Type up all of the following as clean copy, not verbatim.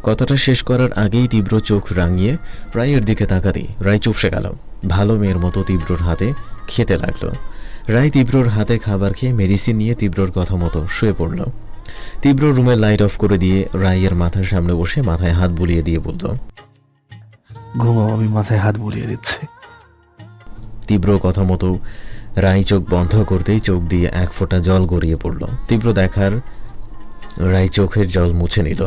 কথাটা শেষ করার আগেই তীব্র চোখ রাঙিয়ে রায়ের দিকে তাকাতেই রায় চুপসে গেল। ভালো মেয়ের মতো তীব্রর হাতে খেতে লাগলো। রায় তীব্রর হাতে খাবার খেয়ে মেডিসিন নিয়ে তীব্রর কথা মতো শুয়ে পড়ল। তীব্র রুমের লাইট অফ করে দিয়ে রায়ের মাথার সামনে বসে মাথায় হাত বুলিয়ে দিয়ে বলল, ঘুমাও, আমি মাথায় হাত বুলিয়ে দিচ্ছি। তীব্র কথা মতো রায় চোখ বন্ধ করতেই চোখ দিয়ে এক ফোঁটা জল গড়িয়ে পড়ল। তীব্র দেখার রায় চোখের জল মুছে নিল।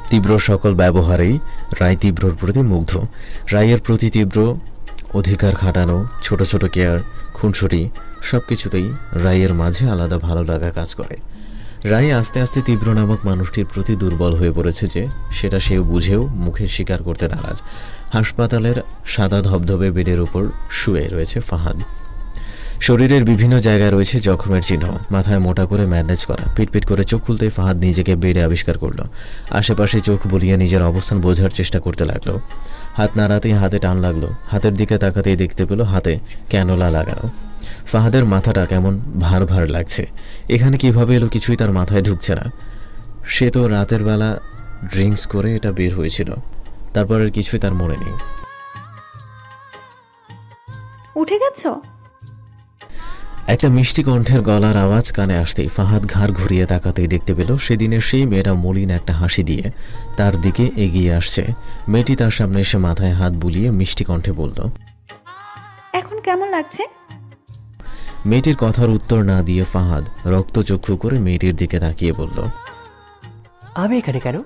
তীব্র সকল ব্যবহারেই রায় তীব্রর প্রতি মুগ্ধ। রায়ের প্রতি তীব্র অধিকার খাটানো, ছোট ছোট কেয়ার, খুনসুটি সবকিছুতেই রায়ের মাঝে আলাদা ভালো লাগা কাজ করে। রায় আস্তে আস্তে তীব্র নামক মানুষটির প্রতি দুর্বল হয়ে পড়েছে যে সেটা সেও বুঝেও মুখে স্বীকার করতে নারাজ। হাসপাতালের সাদা ধবধবে বেডের উপর শুয়ে রয়েছে ফাহাদ। শরীরের বিভিন্ন জায়গায় রয়েছে জখমের চিহ্ন, মাথায় মোটা করে ম্যান্ডেজ করা। পিটপিট করে চোখ খুলতেই ফাহাদ নিজেকে বেডে আবিষ্কার করলো। আশেপাশে চোখ বুলিয়ে নিজের অবস্থান বোঝার চেষ্টা করতে লাগলো। হাত নাড়াতেই হাতে টান লাগলো। হাতের দিকে তাকাতেই দেখতে পেল হাতে ক্যানোলা লাগানো। ফাহাদের মাথাটা কেমন ভার ভার লাগছে। এখানে কিভাবে এলো কিছুই তার মাথায় ঢুকছে না। সে তো রাতের বেলা ড্রিঙ্কস করে এটা বের হয়েছিল, তারপরের কিছুই তার মনে নেই। উঠে গেছ? একটা মিষ্টি কণ্ঠের গলার আওয়াজ কানে আসতেই ফাহাদ ঘাড় ঘুরিয়ে তাকাতেই দেখতে পেল সেদিনের সেই মেয়েটা মলিন একটা হাসি দিয়ে তার দিকে এগিয়ে আসছে। মেয়েটি তার সামনে এসে মাথায় হাত বুলিয়ে মিষ্টি কণ্ঠে বলল, এখন কেমন লাগছে? মেয়েটির কথার উত্তর না দিয়ে ফাহাদ রক্তচক্ষু করে মেয়েটির দিকে তাকিয়ে বলল, আমি এখানে কেন?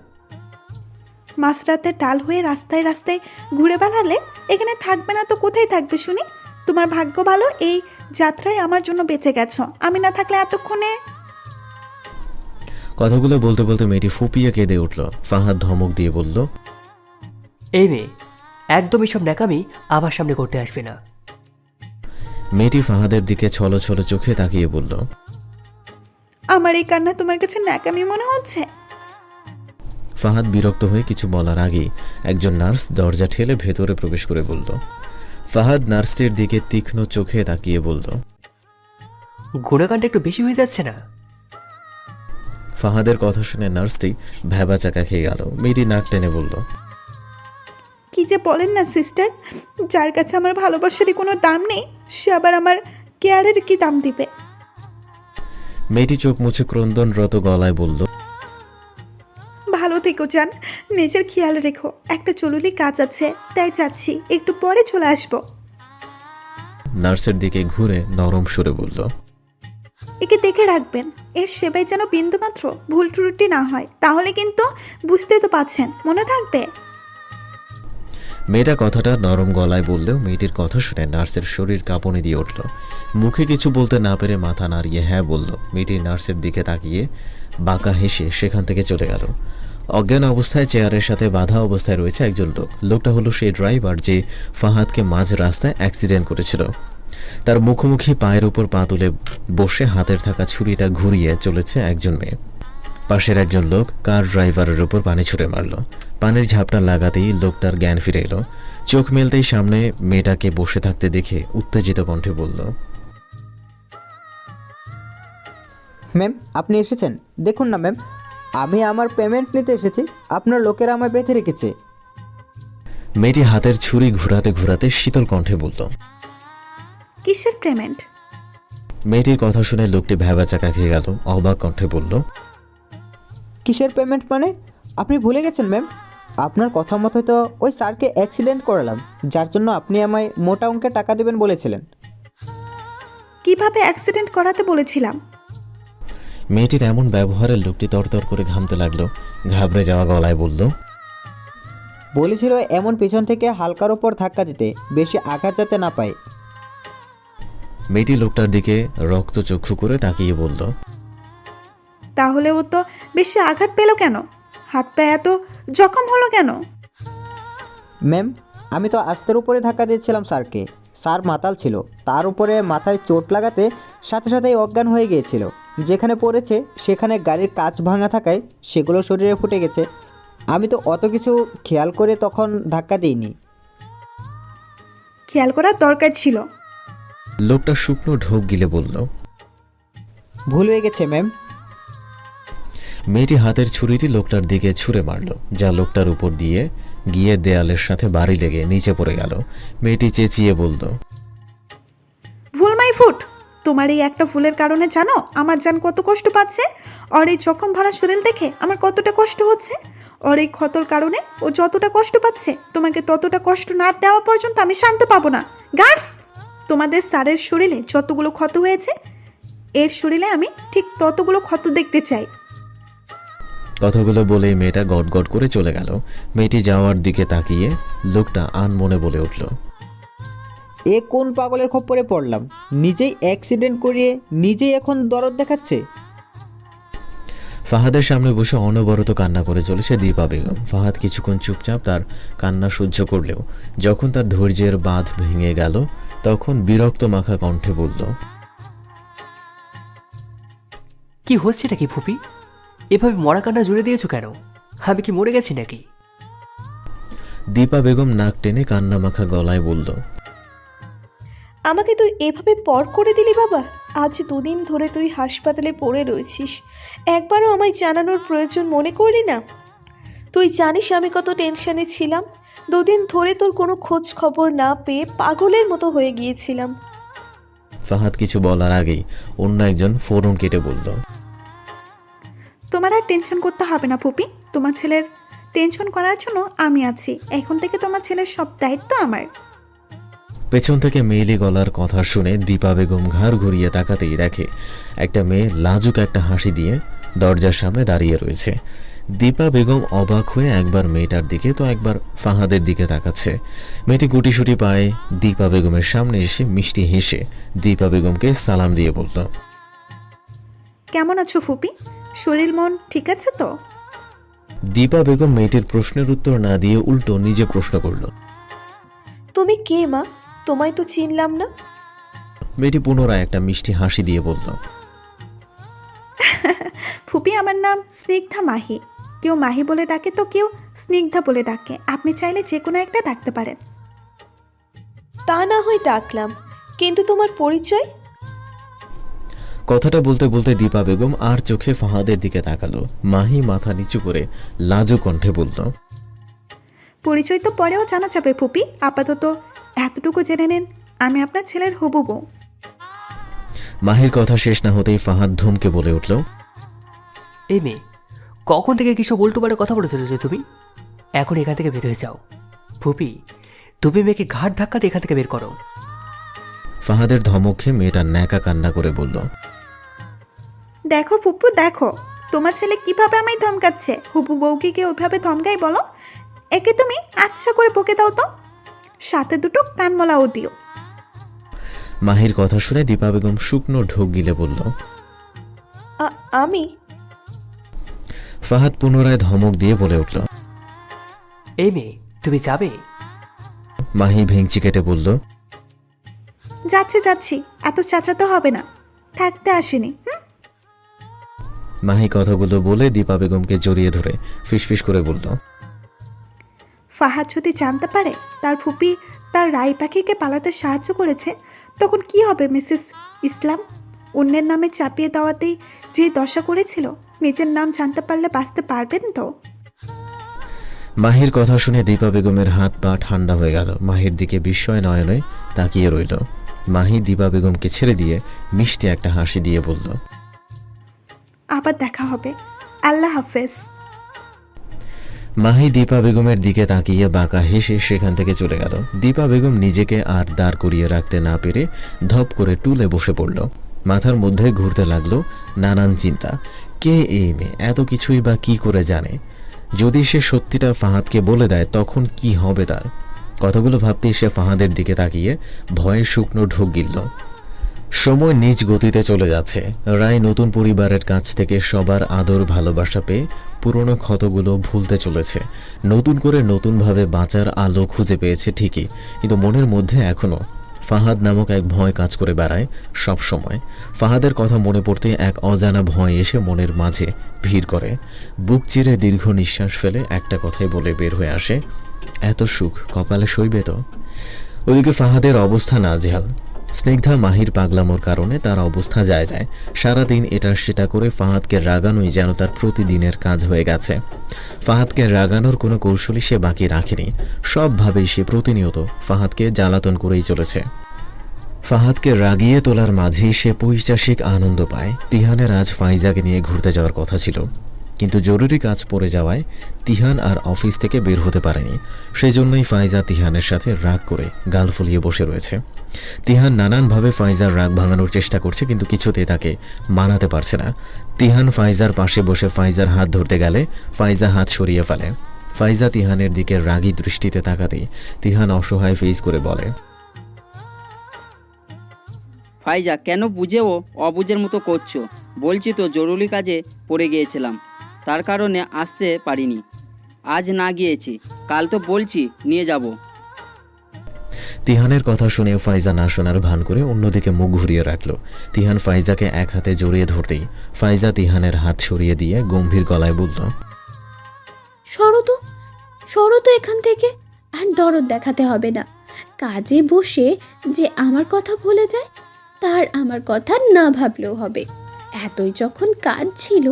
মাঝরাতে টাল হয়ে রাস্তায় রাস্তায় ঘুরে বেড়ালে এখানে থাকবে না তো কোথায় থাকবে শুনি? তোমার ভাগ্য ভালো এই যাত্রায় আমার জন্য বেঁচে গেছো, আমি না থাকলে এতক্ষণে। কথাগুলো বলতে বলতে মেয়েটি ফুপিয়ে কেঁদে উঠল। ফাহাদ ধমক দিয়ে বলল, এই মেয়ে, একদম এসব ন্যাকামি আমার সামনে করতে আসবে না। মেয়েটি ফাহাদের দিকে ছলো ছলো চোখে তাকিয়ে বলল, আমার এই কান্না তোমার কাছে ন্যাকামি মনে হচ্ছে? ফাহাদ বিরক্ত হয়ে কিছু বলার আগেই একজন নার্স দরজা ঠেলে ভেতরে প্রবেশ করে বলল। ফাহাদ নার্সটির দিকে তীক্ষ্ণ চোখে তাকিয়ে বলল, গুণাগানটা একটু বেশি হয়ে যাচ্ছে না? ফাহাদের কথা শুনে নার্সটি ভ্যাবা চাকা খেয়ে গেল। মেয়েটি নাক টেনে বলল, কি যে বলেন না সিস্টার, যার কাছে আমার ভালোবাসারই কোনো দাম নেই সে আবার আমার কেয়ারের কি দাম দিবে? মেয়েটি চোখ মুছে ক্রন্দনরত গলায় বলল, ভালো থেকো জান, নিজের খেয়াল রেখো। একটা জরুরি কাজ আছে তাই যাচ্ছি, একটু পরে চলে আসবো। নার্সের দিকে ঘুরে নরম সুরে বলল, একে দেখে রাখবেন, এর সেবায় যেন বিন্দুমাত্র ভুল ত্রুটি না হয়, তাহলে কিন্তু বুঝতেই তো পাচ্ছেন, মনে থাকবে। মেয়েটা কথাটা নরম গলায় বললেও মেয়েটির কথা শুনে নার্সের শরীর কাঁপুনি দিয়ে উঠল। মুখে কিছু বলতে না পেরে মাথা নাড়িয়ে হ্যাঁ বলল। মেয়েটি নার্সের দিকে তাকিয়ে বাঁকা হেসে সেখান থেকে চলে গেল। অজ্ঞান অবস্থায় চেয়ারের সাথে বাঁধা অবস্থায় রয়েছে একজন লোক। লোকটা হলো সেই ড্রাইভার যে ফাহাদকে মাঝ রাস্তায় অ্যাক্সিডেন্ট করেছিল। তার মুখোমুখি পায়ের উপর পা তুলে বসে হাতের থাকা ছুরিটা ঘুরিয়ে চলেছে একজন মেয়ে। পাশের একজন লোক কার ড্রাইভারের উপর পানি ছুঁড়ে মারল। পানির ঝাপটা লাগাতেই লোকটার জ্ঞান ফিরে এলো। চোখ মেলতেই সামনে মেয়েটাকে বসে থাকতে দেখে উত্তেজিত কণ্ঠে বলল, ম্যাম, আপনি এসেছেন? দেখুন না ম্যাম, আমি আমার পেমেন্ট নিতে এসেছি, আপনার লোকেরা আমায় বেঁধে রেখেছে। মেয়েটি হাতের ছুরি ঘুরাতে ঘুরাতে শীতল কণ্ঠে বলল, কিসের পেমেন্ট? মেয়েটির কথা শুনে লোকটি ভ্যাবা চাকা খেয়ে গেল। অবাক কণ্ঠে বলল, কিসের পেমেন্ট মানে? আপনি ভুলে গেছেন ম্যাম, আপনার কথা মতো তো ওই স্যারকে অ্যাক্সিডেন্ট করালাম, যার জন্য আপনি আমায় মোটা অঙ্কের টাকা দেবেন বলেছিলেন। কিভাবে অ্যাক্সিডেন্ট করাতে বলেছিলাম? মেয়েটির এমন ব্যবহারে লোকটি তরতর করে ঘামতে লাগলো। ঘাবড়ে যাওয়া গলায় বলল, বলেছিল এমন পিছন থেকে হালকার ওপর ধাক্কা দিতে, বেশি আঘাত যাতে না পায়। মেয়েটি লোকটার দিকে রক্তচক্ষু করে তাকিয়ে বলল, তাহলে ও তো বেশি আঘাত পেল কেন? হাত পায়ে এত জখম হলো কেন? ম্যাম, আমি তো আস্তের উপরে ধাক্কা দিয়েছিলাম স্যারকে। স্যার মাতাল ছিল, তার উপরে মাথায় চোট লাগাতে সাথে সাথেই অজ্ঞান হয়ে গিয়েছিল। যেখানে পড়েছে সেখানে গাড়ির কাঁচ ভাঙা থাকায় সেগুলো শরীরে ফুটে গেছে। আমি তো অত কিছু খেয়াল করে তখন ধাক্কা দিইনি। খেয়াল করার দরকার ছিল। লোকটা শুকনো ঢোক গিলে বলল, ভুল হয়ে গেছে ম্যাম। মেয়েটি হাতের ছুরিটি লোকটার দিকে ছুঁড়ে মারল, যা লোকটার উপর দিয়ে গিয়ে দেয়ালের সাথে বাড়ি লেগে নিচে পড়ে গেল। মেয়েটি চেঁচিয়ে বলল, ভুল মাই ফুট। তোমার এই একটা ভুলের কারণে জানো আমার জান কত কষ্ট পাচ্ছে? ওর এই জখম ভরা শরীর দেখে আমার কতটা কষ্ট হচ্ছে। ওর এই ক্ষতর কারণে ও যতটা কষ্ট পাচ্ছে, তোমাকে ততটা কষ্ট না দেওয়া পর্যন্ত আমি শান্ত পাবো না। গার্ডস, তোমাদের স্যারের শরীরে যতগুলো ক্ষত হয়েছে, এর শরীরে আমি ঠিক ততগুলো ক্ষত দেখতে চাই। কথাগুলো বলেই মেয়েটা গটগট করে চলে গেল। মেয়েটি যাওয়ার দিকে তাকিয়ে লোকটা আনমনে বলে উঠল, এ কোন পাগলের খপ্পরে পড়লাম? নিজেই অ্যাক্সিডেন্ট করিয়ে নিজেই এখন দরদ দেখাচ্ছে। ফাহাদের সামনে বসে অনবরত কান্না করে চলেছে দীপা বেগম। ফাহাদ কিছুক্ষণ চুপচাপ তার কান্না সহ্য করলেও যখন তার ধৈর্যের বাঁধ ভেঙে গেল, তখন বিরক্ত মাখা কণ্ঠে বলল, কি হচ্ছে নাকি ফুপি? এভাবে মরা কান্না জুড়ে দিয়েছো কেন? আমি কি মরে গেছি নাকি? দীপা বেগম নাক টেনে কান্না মাখা গলায় বলল, আমাকে তুই এভাবে পর করে দিলি বাবা। আজ 2 দিন ধরে তুই হাসপাতালে পড়ে রয়েছিস, একবারও আমায় জানানোর প্রয়োজন মনে করলি না? তুই জানিস আমি কত টেনশনে ছিলাম। 2 দিন ধরে তোর কোনো খোঁজ খবর না পেয়ে পাগলের মতো হয়ে গিয়েছিলাম। ফাহাদ কিছু বলার আগেই অন্য একজন ফোন কেটে বলল, তোমার আর টেনশন করতে হবে না ফুপি। তোমার ছেলের টেনশন করার জন্য আমি আছি। এখন থেকে তোমার ছেলের সব দায়িত্ব আমার। পেছন থেকে মেয়েলি গলার কথা শুনে দীপা বেগম ঘাড় ঘুরিয়ে তাকাতেই দেখে একটা মেয়ে লাজুক একটা হাসি দিয়ে দরজার সামনে দাঁড়িয়ে রয়েছে। দীপা বেগম অবাক হয়ে একবার মেয়েটার দিকে তো একবার ফাহাদের দিকে তাকাচ্ছে। মেয়েটি গুটিসুটি পায়ে দীপা বেগমের সামনে এসে মিষ্টি হেসে দীপা বেগমকে সালাম দিয়ে বলল, কেমন আছো ফুপি? শরীর মন ঠিক আছে তো? দীপা বেগম মেয়েটির প্রশ্নের উত্তর না দিয়ে উল্টো নিজে প্রশ্ন করল। তুমি কে মা? তোমায় তো চিনলাম না। মেয়েটি পুনরায় একটা মিষ্টি হাসি দিয়ে বলল, ফুপি, আমার নাম স্নিগ্ধা মাহি। কেউ মাহি বলে ডাকে তো কেউ স্নিগ্ধা বলে ডাকে। আপনি চাইলে যে কোনো একটা ডাকতে পারেন। তা না হয় ডাকলাম, কিন্তু তোমার পরিচয়? কথাটা বলতে বলতে দীপা বেগম আর চোখে ফাহাদের দিকে তাকালো। মাহি মাথা নিচু করে লাজুক কণ্ঠে বলল, পরিচয় তো পরেও জানা যাবে ফুপি। আপাতত এতটুকু জেনে নেন, আমি আপনার ছেলের হবু বউ। মাহির কথা শেষ না হতেই ফাহাদ ধমকে বলে উঠল, এই মেয়ে, কখন থেকে কিসব উল্টোপাল্টা কথা বলে চলেছো তুমি? এখন এখান থেকে বের হয়ে যাও। ফুপি, তুমি মেয়েকে ঘাট ধাক্কা দিয়ে এখান থেকে বের করো। ফাহাদের ধমক খেয়ে মেয়েটা ন্যাকা কান্না করে বলল, দেখো ফুপু, দেখো তোমার ছেলে কিভাবে আমায় ধমকাচ্ছে। হবু বউকে কে ওইভাবে ধমকাই বলো? একে তুমি আচ্ছা করে বকে দাও তো, সাথে দুটো কানমলাও দিও। মাহির কথা শুনে দীপা বেগম শুকনো ঢোক গিলে বলল, আমি? ফাহাদ পুনরায় ধমক দিয়ে বলে উঠল, এই মেয়ে, তুমি যাবে? মাহি ভেঙচি কেটে বলল, যাচ্ছি যাচ্ছি, এত চাচাতে হবে না, থাকতে আসেনি। মাহি কথাগুলো বলে দীপা বেগমকে জড়িয়ে ধরে ফিসফিস করে বলল, ফাহাদ যদি জানতে পারে তার ফুপি তার রাই পাখিকে পালাতে সাহায্য করেছে, তখন কি হবে মিসেস ইসলাম? অন্যের নামে চাপিয়ে দেওয়াতেই যে দশা করেছিল, নিজের নাম জানতে পারলে বাঁচতে পারবেন তো? মাহির কথা শুনে দীপা বেগমের হাত পা ঠান্ডা হয়ে গেল। মাহির দিকে বিস্ময় নয়নে তাকিয়ে রইল। মাহি দীপা বেগমকে ছেড়ে দিয়ে মিষ্টি একটা হাসি দিয়ে বলল, আবার দেখা হবে, আল্লাহ হাফেজ। মাহি দীপা বেগমের দিকে তাকিয়ে বাঁকা হেসে সেখান থেকে চলে গেল। দীপা বেগম নিজেকে আর দাঁড় করিয়ে রাখতে না পেরে ধপ করে টুলে বসে পড়ল। মাথার মধ্যে ঘুরতে লাগলো নানান চিন্তা। কে এই মেয়ে? এত কিছুই বা কি করে জানে? যদি সে সত্যিটা ফাহাদকে বলে দেয় তখন কি হবে তার? কথাগুলো ভাবতেই সে ফাহাদের দিকে তাকিয়ে ভয়ে শুকনো ঢোক গিলল। সময় নিজ গতিতে চলে যাচ্ছে। রায় নতুন পরিবারের কাছ থেকে সবার আদর ভালোবাসা পেয়ে পুরনো ক্ষতগুলো ভুলতে চলেছে। নতুন করে নতুনভাবে বাঁচার আলো খুঁজে পেয়েছে ঠিকই, কিন্তু মনের মধ্যে এখনও ফাহাদ নামক এক ভয় কাজ করে বেড়ায় সব সময়। ফাহাদের কথা মনে পড়তে এক অজানা ভয় এসে মনের মাঝে ভিড় করে। বুক চিরে দীর্ঘ নিঃশ্বাস ফেলে একটা কথাই বলে বের হয়ে আসে, এত সুখ কপালে সইবে তো? ওদিকে ফাহাদের অবস্থা নাজেহাল। স্নিগ্ধা মাহির পাগলামোর কারণে তার অবস্থা যায় যায়। সারাদিন এটা সেটা করে ফাহাদকে রাগানোই যেন তার প্রতিদিনের কাজ হয়ে গেছে। ফাহাদকে রাগানোর কোনো কৌশলই সে বাকি রাখেনি। সবভাবেই সে প্রতিনিয়ত ফাহাদকে জ্বালাতন করেই চলেছে। ফাহাদকে রাগিয়ে তোলার মাঝেই সে পৈশাসিক আনন্দ পায়। তিহানের আজ ফাইজাকে নিয়ে ঘুরতে যাওয়ার কথা ছিল, কিন্তু জরুরি কাজ পড়ে যাওয়ায় তিহান আর অফিস থেকে বের হতে পারেনি। সেজন্যই ফাইজা তিহানের সাথে রাগ করে গাল ফুলিয়ে বসে রয়েছে। তিহান নানানভাবে ফাইজার রাগ ভাঙানোর চেষ্টা করছে, কিন্তু কিছুতেই তাকে মানাতে পারছে না। তিহান ফাইজার পাশে বসে ফাইজার হাত ধরতে গেলে ফাইজা হাত সরিয়ে ফেলে। ফাইজা তিহানের দিকে রাগী দৃষ্টিতে তাকাতেই তিহান অসহায় ফেস করে বলে, ফাইজা, কেন বুঝেও অবুঝের মতো করছো? বলছি তো জরুরি কাজে পড়ে গিয়েছিলাম, তার কারণে আসতে পারিনি। আজ না গিয়েছি, কাল তো বলছি নিয়ে যাব। তিহানের কথা শুনে ফাইজা না শোনার ভান করে অন্যদিকে মুখ ঘুরিয়ে রাখল। তিহান ফাইজাকে এক হাতে জড়িয়ে ধরতেই ফাইজা তিহানের হাত সরিয়ে দিয়ে গম্ভীর গলায় বলল, সরো তো এখান থেকে। আর দরদ দেখাতে হবে না। কাজে বসে যে আমার কথা ভুলে যায়, তার আমার কথা না ভাবলেও হবে। এতই যখন কাজ ছিল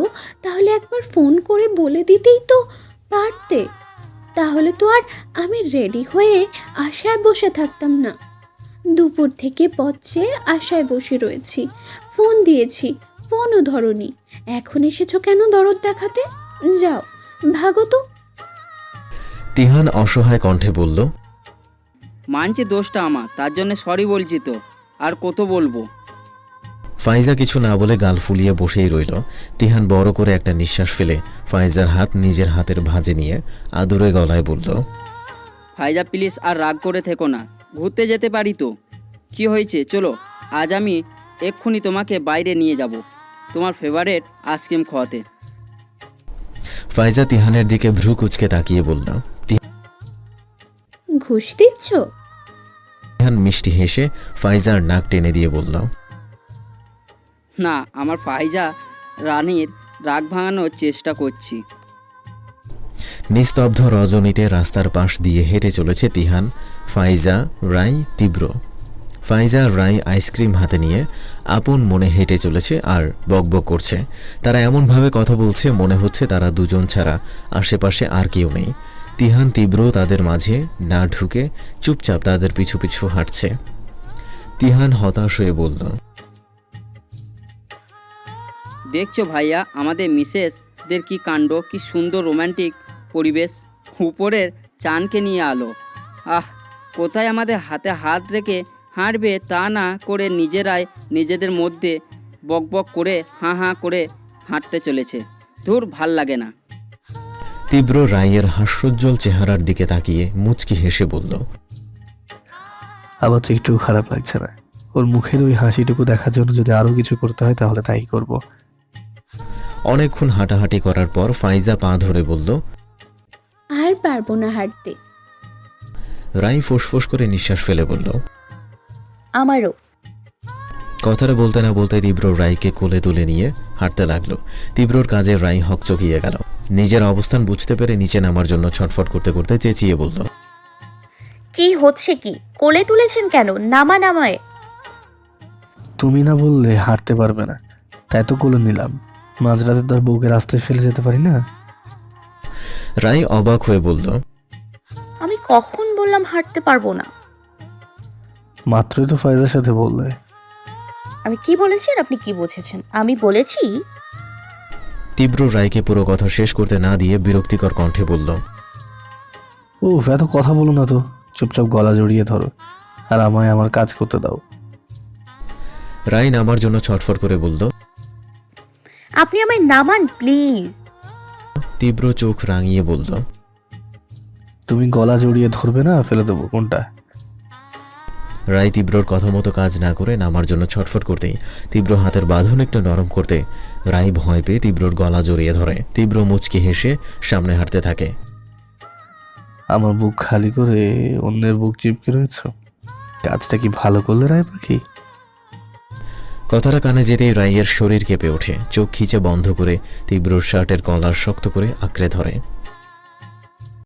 তাহলে একবার ফোন করে বলে দিতেই তো পারতে। তাহলে তো আর আমি রেডি হয়ে আশায় বসে থাকতাম না। দুপুর থেকে পথ চেয়ে আশায় বসে রয়েছি, ফোন দিয়েছি, ফোনও ধরনি। এখন এসেছো কেন দরদ দেখাতে? যাও ভাগো তো। তিহান অসহায় কণ্ঠে বলল, মানছি দোষটা আমার, তার জন্য সরি বলছি তো, আর কত বলবো। ফাইজা কিছু না বলে গাল ফুলিয়ে বসেই রইল। তিহান বড় করে একটা নিঃশ্বাস ফেলে ফাইজার হাত নিজের হাতের ভাঁজে নিয়ে আদুরে গলায় বলল, ফাইজা প্লিজ আর রাগ করে থেকো না, ঘুরতে যেতে পারি তো। কি হয়েছে, চলো, আজ আমি এক্ষুনি তোমাকে বাইরে নিয়ে যাব তোমার ফেভারিট আইসক্রিম খাওয়াতে। ফাইজা তিহানের দিকে ভ্রু কুচকে তাকিয়ে বলল। ঘুষ দিচ্ছ? তিহান মিষ্টি হেসে ফাইজার নাক টেনে দিয়ে বলল, না, আমার ফাইজা রানীর রাগ ভাঙানোর চেষ্টা করছি। নিস্তব্ধ রজনীতে রাস্তার পাশ দিয়ে হেঁটে চলেছে তিহান, ফাইজা, রাই, তীব্র। ফাইজা রাই আইসক্রিম হাতে নিয়ে আপন মনে হেঁটে চলেছে আর বকবক করছে। তারা এমনভাবে কথা বলছে মনে হচ্ছে তারা দুজন ছাড়া আশেপাশে আর কেউ নেই। তিহান তীব্র তাদের মাঝে না ঢুকে চুপচাপ তাদের পিছু পিছু হাঁটছে। তিহান হতাশ হয়ে বলল, দেখছো ভাইয়া, আমাদের মিসেসদের কি কাণ্ড, কি সুন্দর রোমান্টিক পরিবেশ, উপরের চানকে নিয়ে আলো। আহ, কোথায় আমাদের হাতে হাত রেখে হাঁটবে তা না করে নিজেরাই নিজেদের মধ্যে বকবক করে হাঁ হাঁ করে হাঁটতে চলেছে। ধুর, ভাল লাগে না। তীব্র রায়ের হাস্যোজ্জ্বল চেহারার দিকে তাকিয়ে মুচকি হেসে বলল, আবার তো একটু খারাপ লাগছে না। ওর মুখের ওই হাসিটুকু দেখার জন্য যদি আরও কিছু করতে হয় তাহলে তাই করব। অনেকক্ষণ হাঁটাহাঁটি করার পর ফাইজা পা ধরে বলল, আর পারবো না হাঁটতে। রাই ফোঁস করে নিঃশ্বাস ফেলে বলল, আমারও। কথাটা বলতে না বলতে তীব্র রাইকে কোলে তুলে নিয়ে হাঁটতে লাগলো। তীব্রর কাজে রাই হকচকিয়ে গেল। নিজের অবস্থান বুঝতে পেরে নিচে নামার জন্য ছটফট করতে করতে চেঁচিয়ে বলল, কি হচ্ছে কি? কোলে তুলেছেন কেন? নামায়। তুমি না বললে হাঁটতে পারবে না, তাই তো কোলে নিলাম। মাঝরাতে তোর বউকে রাস্তায় ফেলে যেতে পারি না। রাই অবাক হয়ে বলল, আমি কখন বললাম হাঁটতে পারবো না? মাত্রই তো ফাইজার সাথে বললে। আমি কি বলেছি আর আপনি কি বুঝেছেন? আমি বলেছি। তীব্র রায়কে পুরো কথা শেষ করতে না দিয়ে বিরক্তিকর কণ্ঠে বলল, ও এত কথা বলো না তো, চুপচাপ গলা জড়িয়ে ধরো আর আমায় আমার কাজ করতে দাও। রাই নামার জন্য ছটফট করে বলল, আপনি আমায় নামান প্লিজ। তীব্র চোখ রাঙিয়ে বলল, তুমি গলা জড়িয়ে ধরবে না ফেলে দেবো কোনটা? রাই তীব্রর কথা মতো কাজ না করে নামার জন্য ছটফট করতেই তীব্র হাতের বাঁধন একটু নরম করতে রাই ভয় পেয়ে তীব্রর গলা জড়িয়ে ধরে। তীব্র মুচকি হেসে সামনে হাঁটতে থাকে। আমার বুক খালি করে অন্যের বুক চিপকে রয়েছ, কাজটা কি ভালো করলে রায় পাখি? কথাটা কানে যেতেই রাইয়ের শরীর কেঁপে ওঠে। চোখ খিচে বন্ধ করে তীব্রর শার্টের কলার শক্ত করে আঁকড়ে ধরে।